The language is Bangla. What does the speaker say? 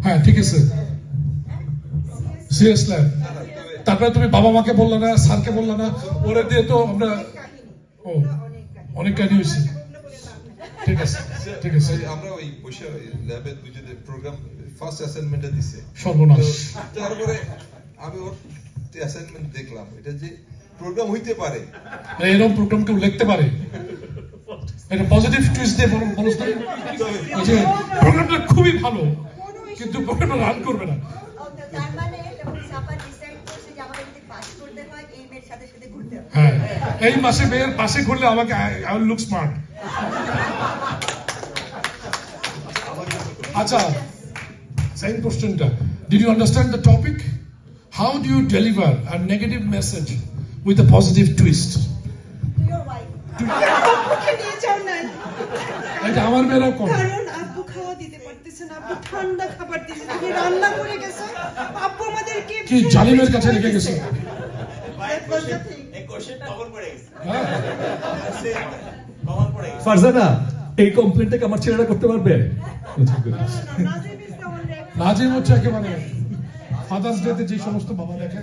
হ্যাঁ ঠিক আছে, সিএস ল্যাব। তারপরে তুমি বাবা মাকে বললা না, স্যারকে বললা না, ওরা দিয়ে তো আমরা অনেক কাহিনী হয়েছে। ঠিক আছে ঠিক আছে, আমরা ওই বসে ল্যাবে দুজনের প্রোগ্রাম ফার্স্ট অ্যাসাইনমেন্টে দিছে, সর্বনাশ। তারপরে আমি ওর অ্যাসাইনমেন্ট দেখলাম, এটা যে প্রোগ্রাম হইতে পারে, এরকম প্রোগ্রাম কেউ লিখতে পারে, এটা পজিটিভ টুইস্ট দিয়ে বলছ না যে প্রোগ্রামটা খুবই ভালো, কিন্তু প্রোগ্রামটা রান করবে না। হ্যাঁ, এই মাসে মেয়ের পাশে ঘুরলে আমাকে আই উইল লুক স্মার্ট। আচ্ছা, সেকেন্ড কোশ্চেনটা, did you understand the topic? How do you deliver a negative message with a positive twist? এটা আমার মেয়েরা কম। কারণ আব্বু খাওয়া দিতে পারতেছে না, আব্বু ঠান্ডা খাবার দিতে, তুমি রান্না করে গেছো, আব্বু আমাদেরকে কি জালিমের কাছে রেখে গেছে। ফারজানা, এই কমপ্লেনটাকে আমার ছেলেরা করতে পারবে? নাজিম হচ্ছে একেবারে ফাদার্স ডে তে যে সমস্ত বাবা দেখে